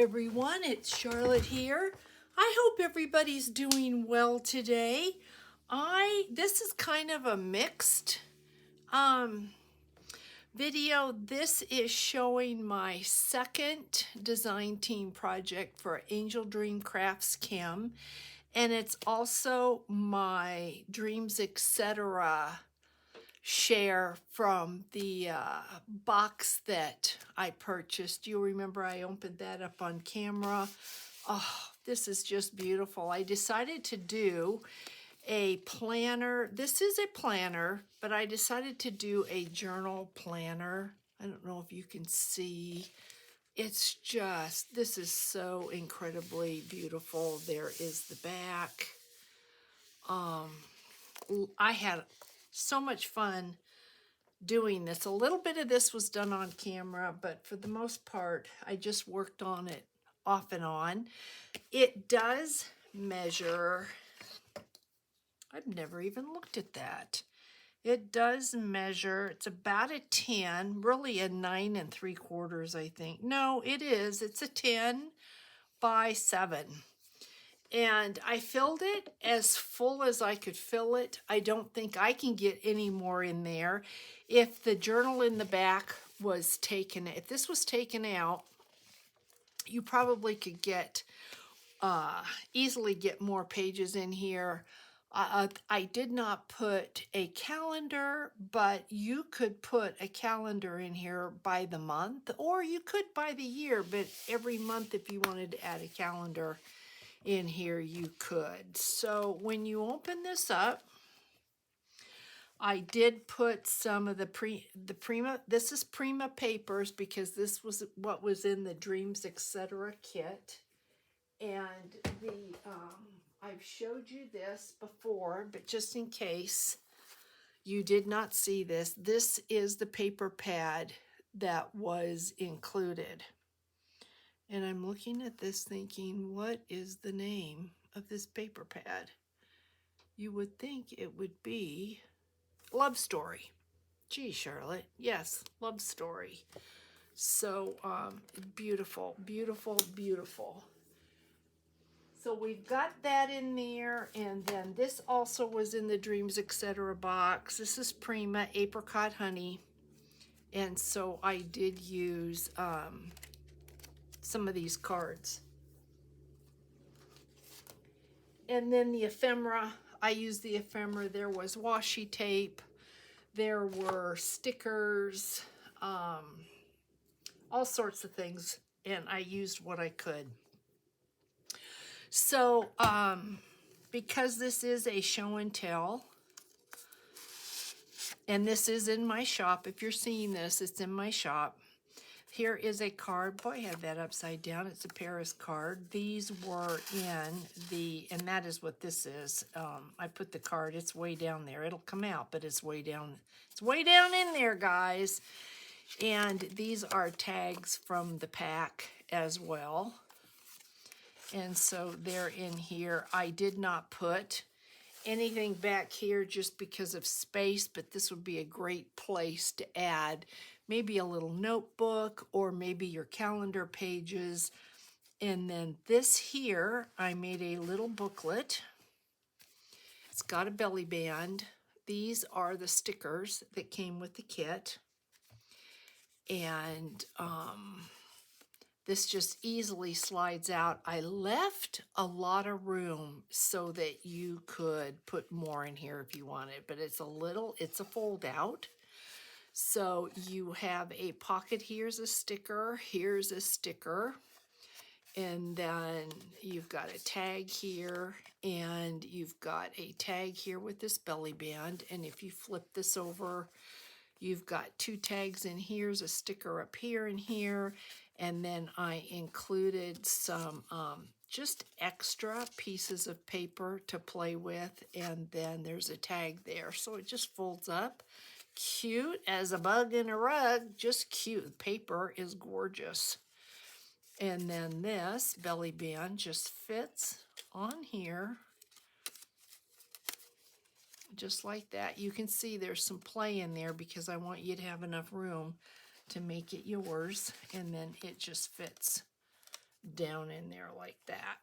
everyone, it's Charlotte here. I hope everybody's doing well today. This is kind of a mixed um video. This is showing my second design team project for AngeldreamCraftsKim, and it's also my Dreams Etc. share from the box that I purchased. You remember I opened that up on camera. Oh, this is just beautiful. I decided to do a planner. This is a planner, but I decided to do a journal planner. I don't know if you can see. It's just, this is so incredibly beautiful. There is the back. I had so much fun doing this. A little bit of this was done on camera, but for the most part, I just worked on it off and on. It does measure, I've never even looked at that. It does measure, it's about a 10, really a 9 3/4, I think. No, it is, it's a 10 by 7. And I filled it as full as I could fill it. I don't think I can get any more in there. If the journal in the back was taken, if this was taken out, you probably could get, easily get more pages in here. I did not put a calendar, but you could put a calendar in here by the month, or you could by the year, but every month if you wanted to add a calendar in here you could. So when you open this up, I did put some of the Prima, this is Prima papers because this was what was in the Dreams Etc. kit. And the I've showed you this before, but just in case you did not see this, this is the paper pad that was included. And I'm looking at this thinking, what is the name of this paper pad? You would think it would be Love Story. Gee, Charlotte, yes, Love Story. So beautiful, beautiful, beautiful. So we've got that in there, and then this also was in the Dreams Etc. box. This is Prima Apricot Honey, and so I did use some of these cards. And then the ephemera, I used the ephemera. There was washi tape, there were stickers, all sorts of things, and I used what I could. So because this is a show and tell, and this is in my shop, if you're seeing this, it's in my shop. Here is a card. Boy, I had that upside down. It's a Paris card. These were in the, and that is what this is. I put the card, it's way down there. It'll come out, but it's way down. It's way down in there, guys. And these are tags from the pack as well. And so they're in here. I did not put anything back here just because of space, but this would be a great place to add maybe a little notebook or maybe your calendar pages. And then this here, I made a little booklet. It's got a belly band. These are the stickers that came with the kit. And this just easily slides out. I left a lot of room so that you could put more in here if you wanted, but it's a fold out. So you have a pocket, here's a sticker, and then you've got a tag here, and you've got a tag here with this belly band, and if you flip this over, you've got 2 tags in here's a sticker up here and here, and then I included some just extra pieces of paper to play with, and then there's a tag there, so it just folds up. Cute as a bug in a rug, just cute. Paper is gorgeous. And then this belly band just fits on here just like that. You can see there's some play in there because I want you to have enough room to make it yours, and then it just fits down in there like that.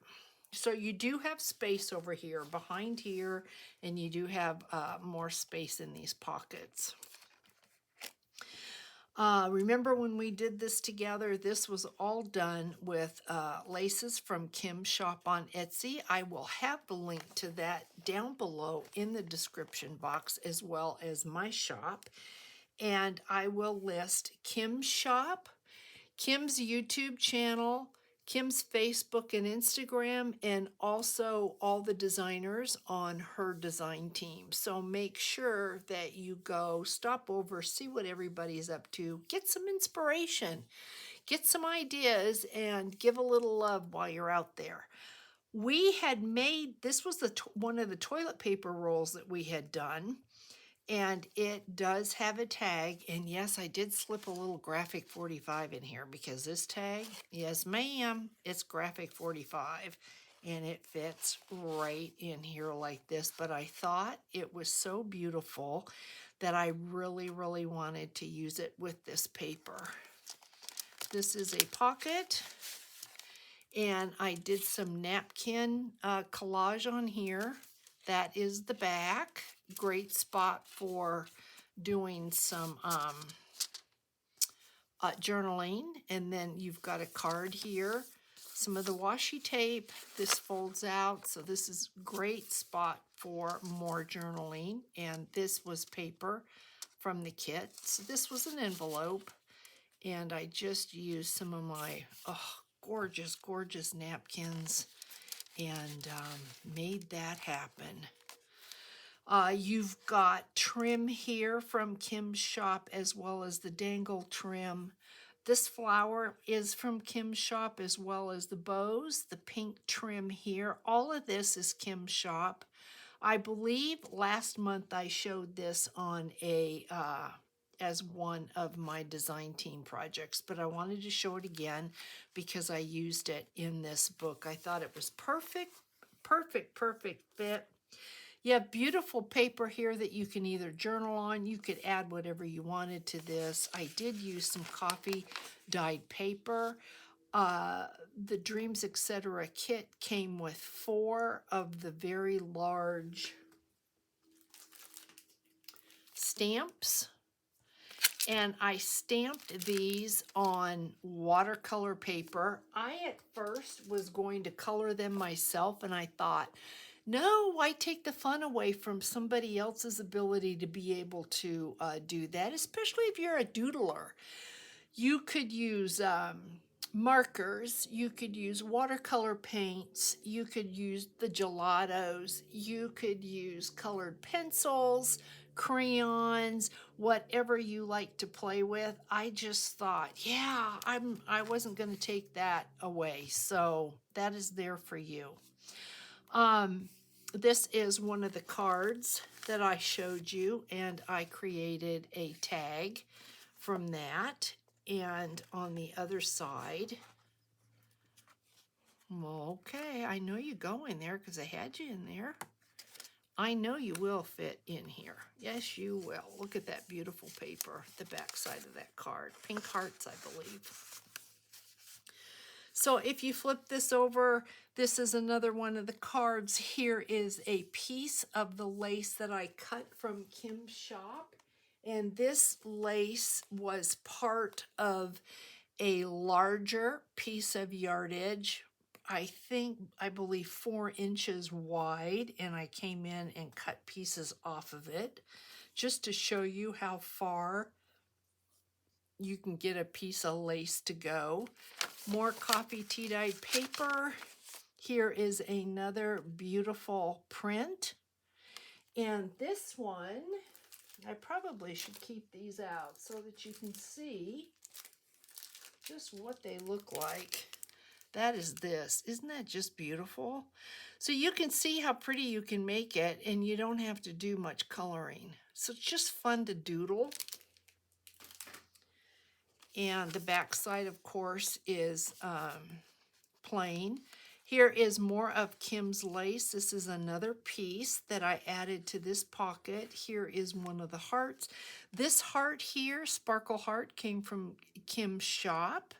So you do have space over here, behind here, and you do have more space in these pockets. Remember when we did this together, this was all done with laces from Kim's shop on Etsy. I will have the link to that down below in the description box, as well as my shop. And I will list Kim's shop, Kim's YouTube channel, Kim's Facebook and Instagram, and also all the designers on her design team. So make sure that you go, stop over, see what everybody's up to, get some inspiration, get some ideas, and give a little love while you're out there. We had made, this was one of the toilet paper rolls that we had done. And it does have a tag, and yes, I did slip a little graphic 45 in here because this tag, yes ma'am, it's graphic 45, and it fits right in here like this. But I thought it was so beautiful that I really, really wanted to use it with this paper. This is a pocket, and I did some napkin collage on here. That is the back. Great spot for doing some journaling. And then you've got a card here. Some of the washi tape. This folds out. So this is great spot for more journaling. And this was paper from the kit. So this was an envelope. And I just used some of my gorgeous, gorgeous napkins and made that happen. You've got trim here from Kim's shop, as well as the dangle trim. This flower is from Kim's shop, as well as the bows, the pink trim here. All of this is Kim's shop. I believe last month I showed this on as one of my design team projects, but I wanted to show it again because I used it in this book. I thought it was perfect, perfect, perfect fit. You have beautiful paper here that you can either journal on. You could add whatever you wanted to this. I did use some coffee dyed paper. The Dreams Etc. kit came with 4 of the very large stamps. And I stamped these on watercolor paper. I at first was going to color them myself, and I thought, no, why take the fun away from somebody else's ability to be able to do that, especially if you're a doodler. You could use markers, you could use watercolor paints, you could use the gelatos, you could use colored pencils, crayons, whatever you like to play with. I just thought, yeah, I wasn't going to take that away, so that is there for you. This is one of the cards that I showed you, and I created a tag from that. And on the other side, okay, I know you go in there because I had you in there. I know you will fit in here. Yes, you will. Look at that beautiful paper, the back side of that card. Pink hearts, I believe. So if you flip this over, this is another one of the cards. Here is a piece of the lace that I cut from Kim's shop. And this lace was part of a larger piece of yardage, I believe 4 inches wide, and I came in and cut pieces off of it just to show you how far you can get a piece of lace to go. More coffee tea dyed paper. Here is another beautiful print. And this one, I probably should keep these out so that you can see just what they look like. That is this. Isn't that just beautiful? So you can see how pretty you can make it, and you don't have to do much coloring. So it's just fun to doodle. And the back side, of course, is plain. Here is more of Kim's lace. This is another piece that I added to this pocket. Here is one of the hearts. This heart here, Sparkle Heart, came from Kim's shop.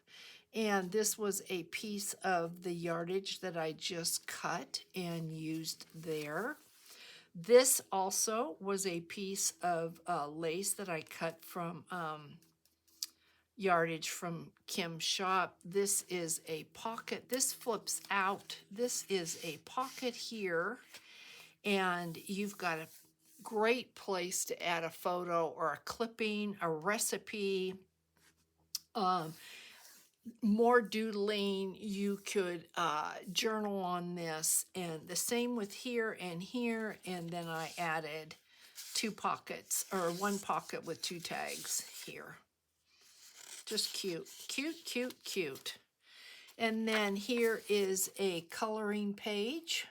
And this was a piece of the yardage that I just cut and used there. This also was a piece of lace that I cut from yardage from Kim's shop. This is a pocket. This flips out. This is a pocket here, and you've got a great place to add a photo or a clipping, a recipe, more doodling. You could journal on this, and the same with here and here. And then I added 2 pockets, or 1 pocket with 2 tags here. Just cute, cute, cute, cute. And then here is a coloring page.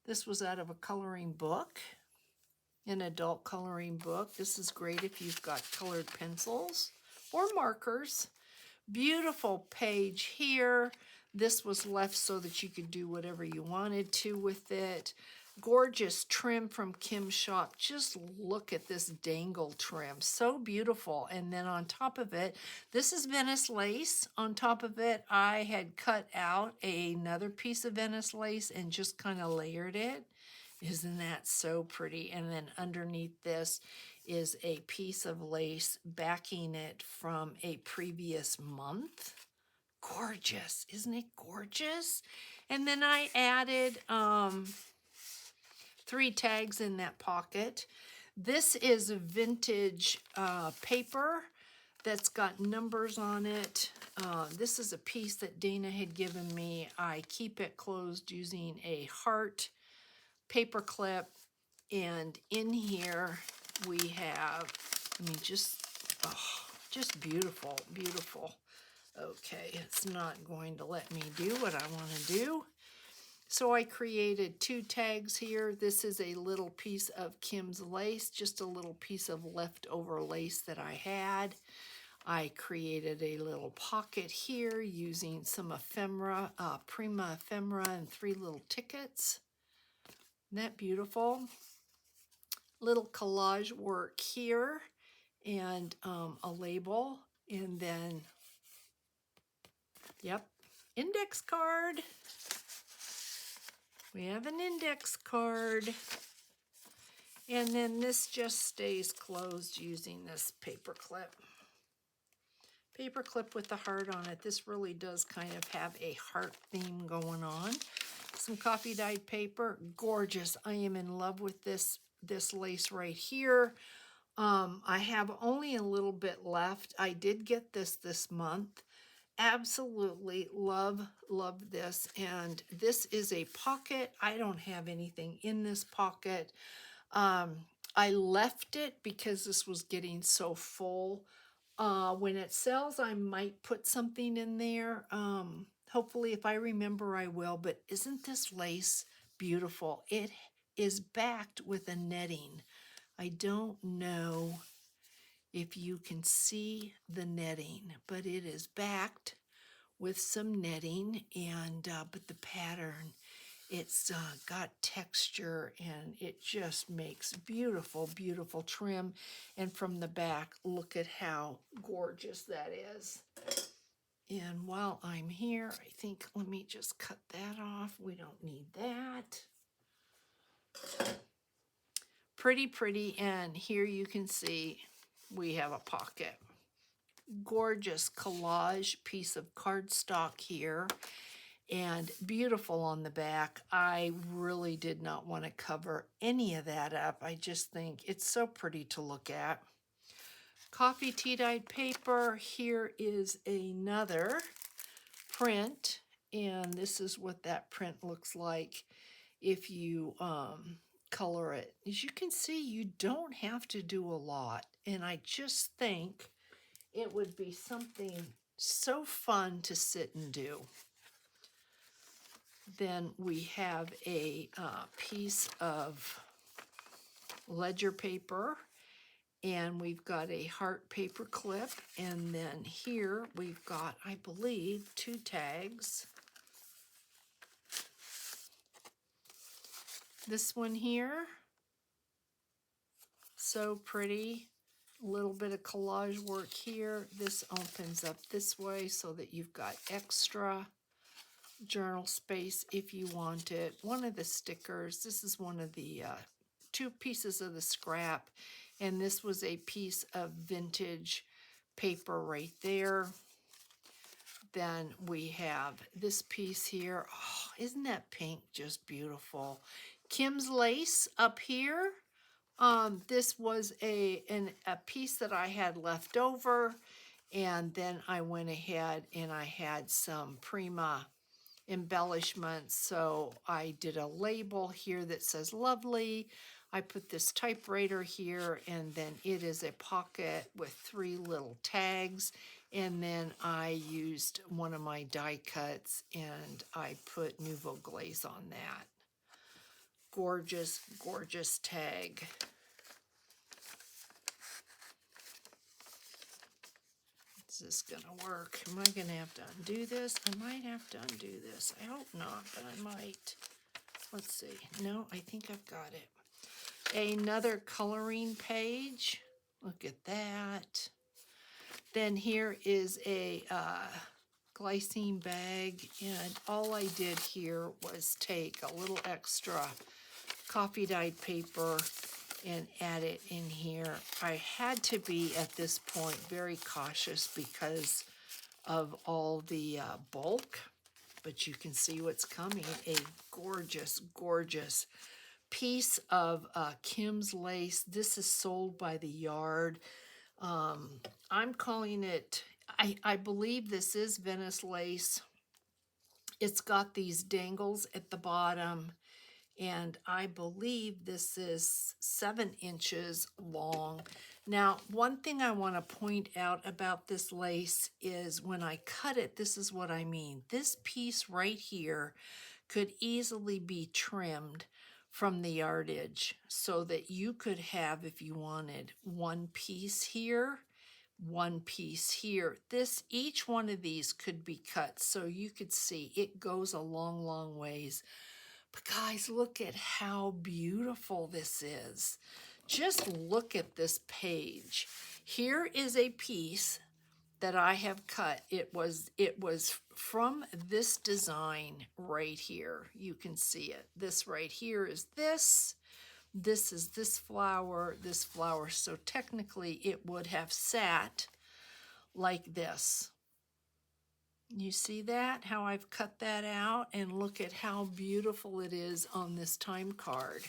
This was out of a coloring book, an adult coloring book. This is great if you've got colored pencils or markers. Beautiful page here. This was left so that you could do whatever you wanted to with it. Gorgeous trim from Kim's shop. Just look at this dangle trim. So beautiful. And then on top of it, this is Venice lace. On top of it, I had cut out another piece of Venice lace and just kind of layered it. Isn't that so pretty? And then underneath this is a piece of lace backing it from a previous month. Gorgeous. Isn't it gorgeous? And then I added 3 tags in that pocket. This is a vintage paper that's got numbers on it. This is a piece that Dana had given me. I keep it closed using a heart paper clip, and in here we have, I mean, just beautiful, beautiful. Okay, it's not going to let me do what I want to do. So I created 2 tags here. This is a little piece of Kim's lace, just a little piece of leftover lace that I had. I created a little pocket here using some ephemera, Prima ephemera, and 3 little tickets. Isn't that beautiful? Little collage work here, and a label, and then, yep, index card. We have an index card. And then this just stays closed using this paper clip. Paper clip with the heart on it. This really does kind of have a heart theme going on. Some coffee dyed paper. Gorgeous. I am in love with this lace right here. I have only a little bit left. I did get this month. Absolutely love this. And this is a pocket. I don't have anything in this pocket. I left it because this was getting so full. When it sells, I might put something in there. Hopefully, if I remember, I will. But isn't this lace beautiful? It is backed with a netting. I don't know if you can see the netting, but it is backed with some netting, and but the pattern, it's got texture, and it just makes beautiful, beautiful trim. And from the back, look at how gorgeous that is. And while I'm here, I think, let me just cut that off. We don't need that. Pretty, pretty. And here you can see we have a pocket. Gorgeous collage piece of cardstock here, and beautiful on the back. I really did not want to cover any of that up. I just think it's so pretty to look at. Coffee tea dyed paper. Here is another print, and this is what that print looks like if you color it. As you can see, you don't have to do a lot, and I just think it would be something so fun to sit and do. Then we have a piece of ledger paper, and we've got a heart paper clip, and then here we've got, I believe, 2 tags. This one here, so pretty. A little bit of collage work here. This opens up this way so that you've got extra journal space if you want it. One of the stickers, this is one of the two pieces of the scrap, and this was a piece of vintage paper right there. Then we have this piece here. Oh, isn't that pink just beautiful? Kim's lace up here. This was a piece that I had left over, and then I went ahead and I had some Prima embellishments. So I did a label here that says lovely. I put this typewriter here, and then it is a pocket with 3 little tags. And then I used one of my die cuts and I put Nouveau Glaze on that. Gorgeous, gorgeous tag. Is this gonna work? Am I gonna have to undo this? I might have to undo this. I hope not, but I might. Let's see. No, I think I've got it. Another coloring page. Look at that. Then here is a glycine bag, and all I did here was take a little extra coffee dyed paper and add it in here. I had to be at this point very cautious because of all the bulk, but you can see what's coming. A gorgeous, gorgeous piece of Kim's lace. This is sold by the yard. I'm calling it, I believe this is Venice lace. It's got these dangles at the bottom, and I believe this is 7 inches long. Now, one thing I want to point out about this lace is when I cut it, this is what I mean. This piece right here could easily be trimmed from the yardage so that you could have, if you wanted, one piece here, one piece here. Each one of these could be cut so you could see it goes a long, long ways. But guys, look at how beautiful this is. Just look at this page. Here is a piece that I have cut. It was from this design right here. You can see it. This right here is this. This is this flower, this flower. So technically it would have sat like this. You see that, how I've cut that out? And look at how beautiful it is on this time card.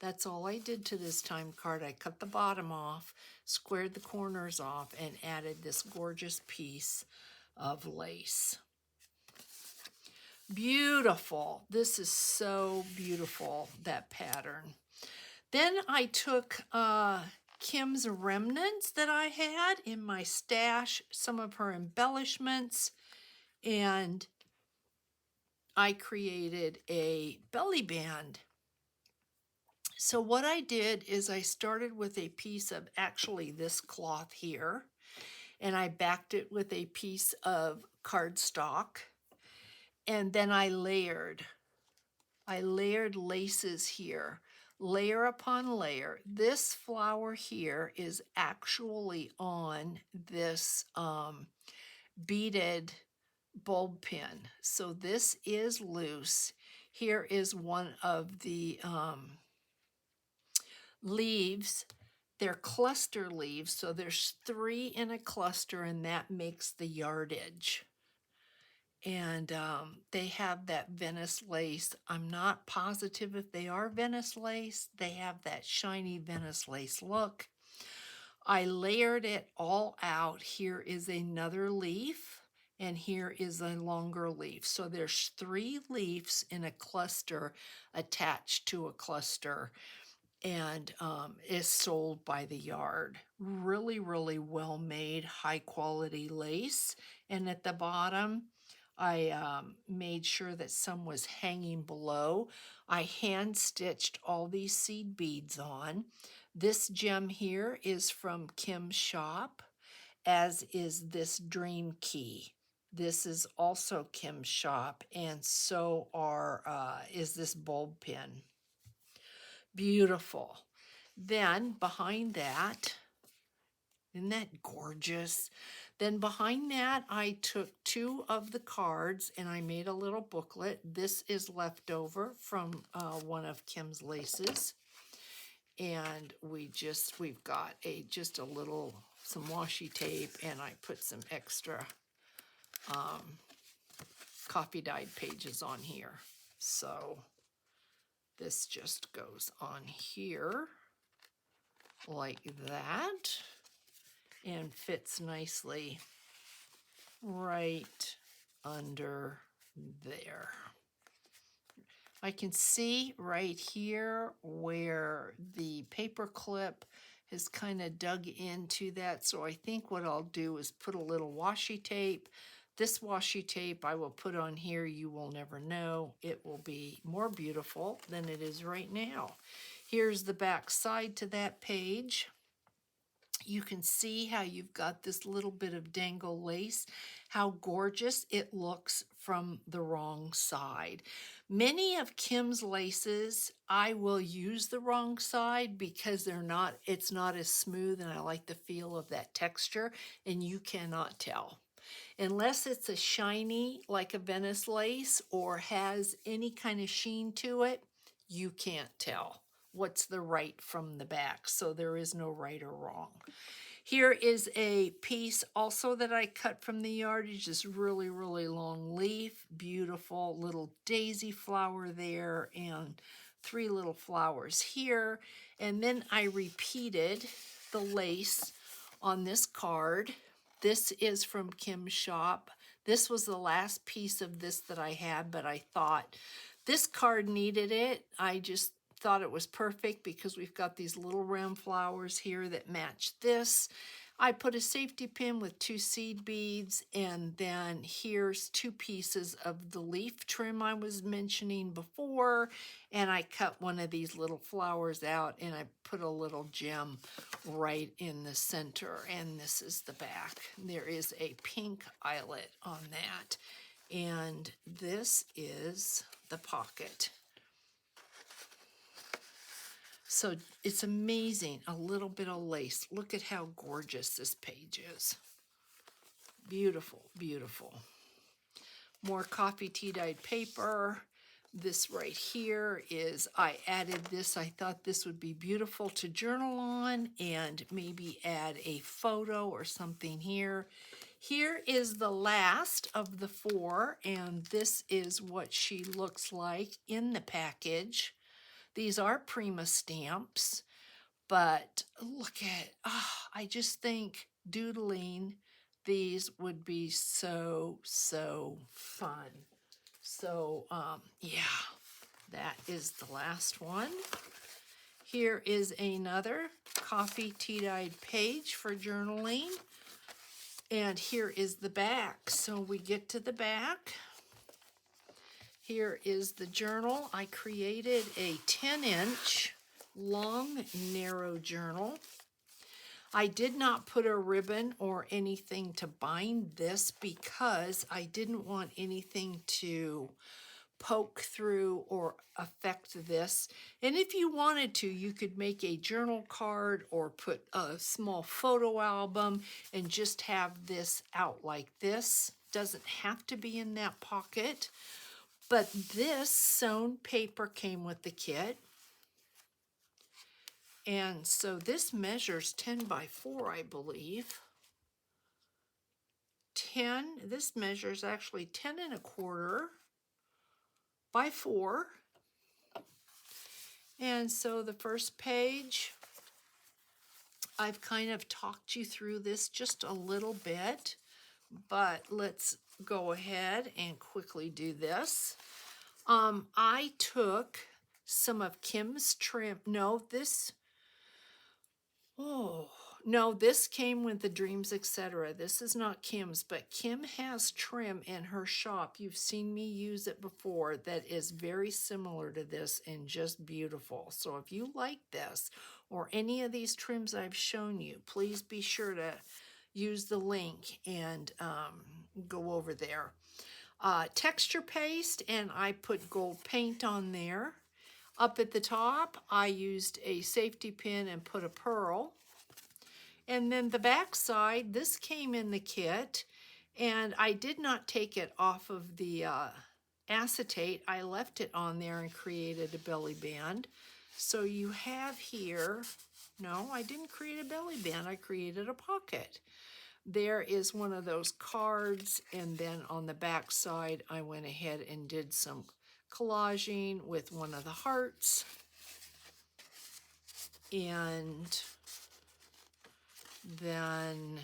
That's all I did to this time card. I cut the bottom off, squared the corners off, and added this gorgeous piece of lace. Beautiful. This is so beautiful, that pattern. Then I took Kim's remnants that I had in my stash, some of her embellishments, and I created a belly band. So what I did is I started with a piece of actually this cloth here, and I backed it with a piece of cardstock, and then I layered laces here, layer upon layer. This flower here is actually on this beaded bulb pin. So this is loose. Here is one of the leaves. They're cluster leaves, so there's 3 in a cluster, and that makes the yardage. And they have that Venice lace. I'm not positive if they are Venice lace. They have that shiny Venice lace look. I layered it all out. Here is another leaf, and here is a longer leaf. So there's 3 leaves in a cluster attached to a cluster, and is sold by the yard. Really, really well made, high quality lace. And at the bottom, I made sure that some was hanging below. I hand stitched all these seed beads on. This gem here is from Kim's shop, as is this dream key. This is also Kim's shop, and so is this bulb pin. Beautiful. Then behind that Isn't that gorgeous? Then behind that, I took 2 of the cards and I made a little booklet. This is left over from one of Kim's laces. And we've got just a little, some washi tape, and I put some extra coffee dyed pages on here. So this just goes on here like that and fits nicely right under there. I can see right here where the paper clip has kind of dug into that. So I think what I'll do is put a little washi tape. This washi tape I will put on here. You will never know. It will be more beautiful than it is right now. Here's the back side to that page. You can see how you've got this little bit of dangle lace, how gorgeous it looks from the wrong side. Many of Kim's laces, I will use the wrong side because it's not as smooth, and I like the feel of that texture, and you cannot tell. Unless it's a shiny, like a Venice lace, or has any kind of sheen to it, you can't tell what's the right from the back. So there is no right or wrong. Here is a piece also that I cut from the yardage, this really, really long leaf, beautiful little daisy flower there, and 3 little flowers here. And then I repeated the lace on this card. This is from Kim's shop. This was the last piece of this that I had, but I thought this card needed it. I just thought it was perfect because we've got these little round flowers here that match this. I put a safety pin with 2 seed beads, and then here's 2 pieces of the leaf trim I was mentioning before, and I cut one of these little flowers out and I put a little gem right in the center, and this is the back. There is a pink eyelet on that, and this is the pocket. So it's amazing, a little bit of lace. Look at how gorgeous this page is. Beautiful, beautiful. More coffee tea dyed paper. This right here is, I added this. I thought this would be beautiful to journal on and maybe add a photo or something here. Here is the last of the 4, and this is what she looks like in the package. These are Prima stamps, but look at, I just think doodling these would be so, so fun. So, yeah, that is the last one. Here is another coffee tea-dyed page for journaling. And here is the back. So we get to the back. Here is the journal. I created a 10-inch long, narrow journal. I did not put a ribbon or anything to bind this because I didn't want anything to poke through or affect this. And if you wanted to, you could make a journal card or put a small photo album and just have this out like this. Doesn't have to be in that pocket. But this sewn paper came with the kit. And so this measures 10 by 4, I believe. 10, this measures actually 10 1/4 by 4. And so the first page, I've kind of talked you through this just a little bit, but let's go ahead and quickly do this. I took some of Kim's trim. This came with the Dreams, etc. This is not Kim's, but Kim has trim in her shop. You've seen me use it before that is very similar to this and just beautiful. So if you like this or any of these trims I've shown you, please be sure to use the link and go over there. Texture paste, and I put gold paint on there. Up at the top, I used a safety pin and put a pearl. And then the back side, this came in the kit, and I did not take it off of the acetate. I left it on there and created a belly band. So you have here, no, I didn't create a belly band, I created a pocket. There is one of those cards, and then on the back side, I went ahead and did some collaging with one of the hearts. And then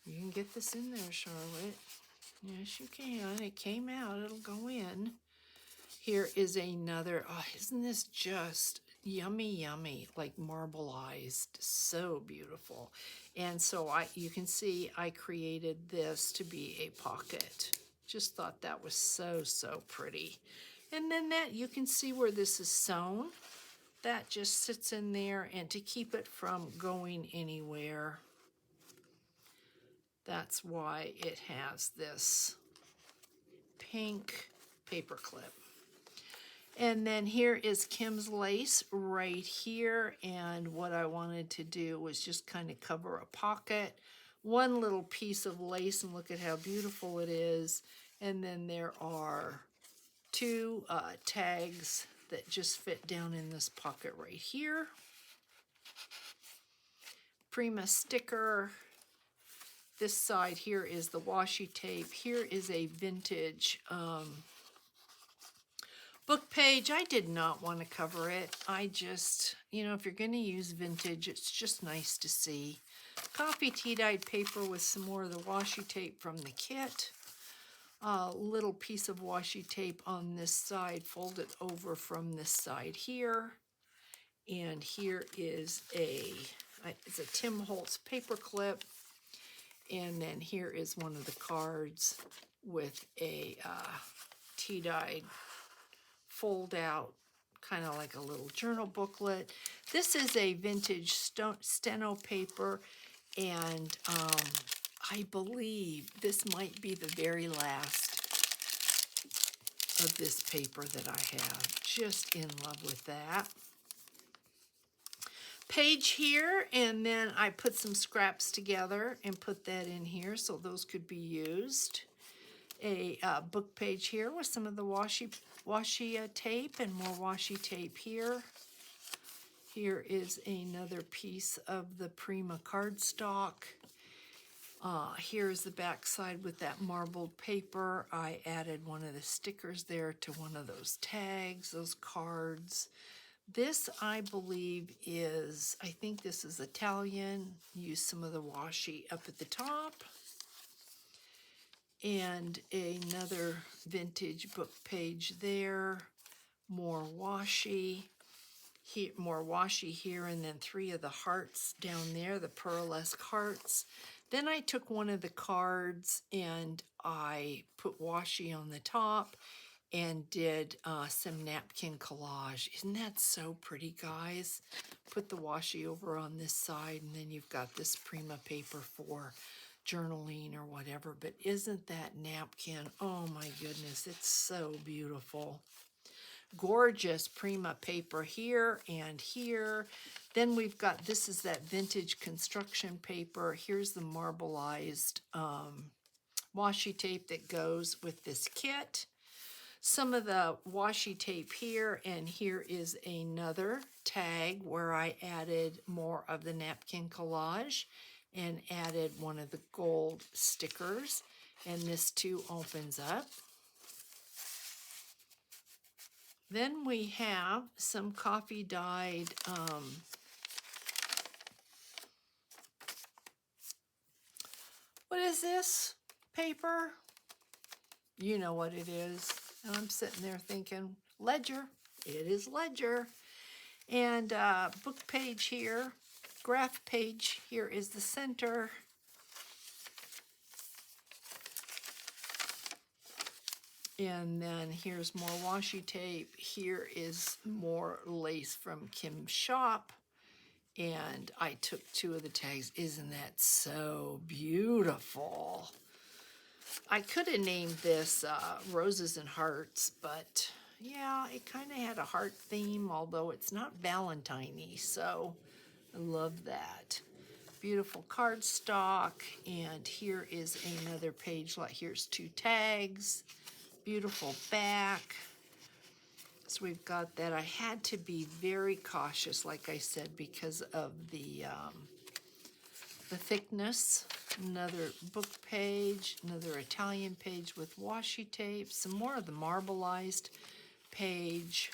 you can get this in there, Charlotte. Yes, you can. It came out. It'll go in. Here is another. Oh, isn't this just yummy, yummy, like marbleized? So beautiful. And so you can see I created this to be a pocket. Just thought that was so, so pretty. And then that, you can see where this is sewn. That just sits in there, and to keep it from going anywhere, that's why it has this pink paper clip. And then here is Kim's lace right here, and what I wanted to do was just kind of cover a pocket, one little piece of lace, and look at how beautiful it is. And then there are two tags that just fit down in this pocket right here. Prima sticker. This side here is the washi tape. Here is a vintage book page. I did not want to cover it. I just, if you're going to use vintage, it's just nice to see. Coffee tea-dyed paper with some more of the washi tape from the kit. A little piece of washi tape on this side, folded over from this side here. And here is it's a Tim Holtz paper clip. And then here is one of the cards with a tea-dyed fold out, kind of like a little journal booklet. This is a vintage steno paper, and I believe this might be the very last of this paper that I have. Just in love with that. Page here, and then I put some scraps together and put that in here so those could be used. A book page here with some of the washi tape, and more washi tape here. Here is another piece of the Prima cardstock. Here's the back side with that marbled paper. I added one of the stickers there to one of those tags, those cards. This, I believe, I think this is Italian. Use some of the washi up at the top. And another vintage book page there. More washi. More washi here, and then 3 of the hearts down there, the pearlesque hearts. Then I took one of the cards and I put washi on the top and did some napkin collage. Isn't that so pretty, guys? Put the washi over on this side, and then you've got this Prima paper for journaling or whatever. But isn't that napkin, oh my goodness, it's so beautiful. Gorgeous Prima paper here and here. Then we've got, this is that vintage construction paper. Here's the marbleized washi tape that goes with this kit. Some of the washi tape here, and here is another tag where I added more of the napkin collage and added one of the gold stickers. And this too opens up. Then we have some coffee dyed what is this paper? You know what it is. And I'm sitting there thinking, ledger. It is ledger. And book page here, graph page here is the center. And then here's more washi tape. Here is more lace from Kim's shop. And I took 2 of the tags. Isn't that so beautiful? I could have named this Roses and Hearts, but yeah, it kind of had a heart theme, although it's not Valentine-y, so I love that. Beautiful cardstock. And here is another page. Like, here's 2 tags. Beautiful back. So we've got that. I had to be very cautious, like I said, because of the thickness. Another book page, another Italian page with washi tape, some more of the marbleized page,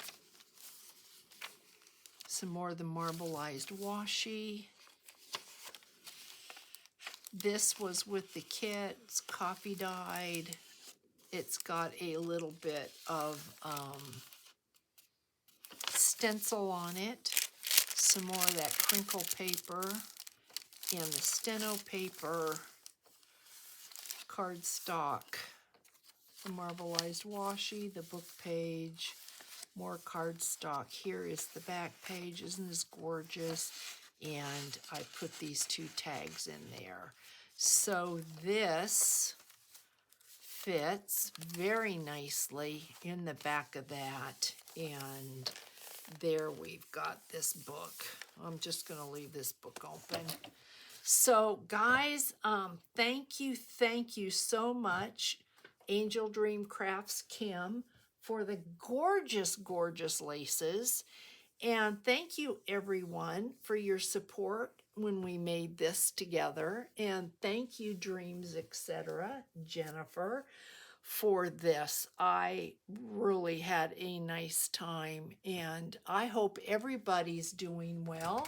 some more of the marbleized washi. This was with the kit. It's coffee dyed. It's got a little bit of stencil on it. Some more of that crinkle paper and the steno paper, cardstock, the marbleized washi, the book page, more cardstock. Here is the back page. Isn't this gorgeous? And I put these 2 tags in there. So this fits very nicely in the back of that. And there we've got this book. I'm just going to leave this book open. So guys, thank you so much, AngeldreamCraftsKim, for the gorgeous, gorgeous laces. And thank you everyone for your support when we made this together. And thank you, Dreams, etc., Jennifer, for this. I really had a nice time, and I hope everybody's doing well.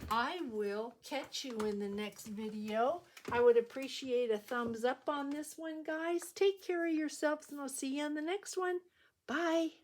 I will catch you in the next video. I would appreciate a thumbs up on this one, guys. Take care of yourselves, and I'll see you on the next one. Bye.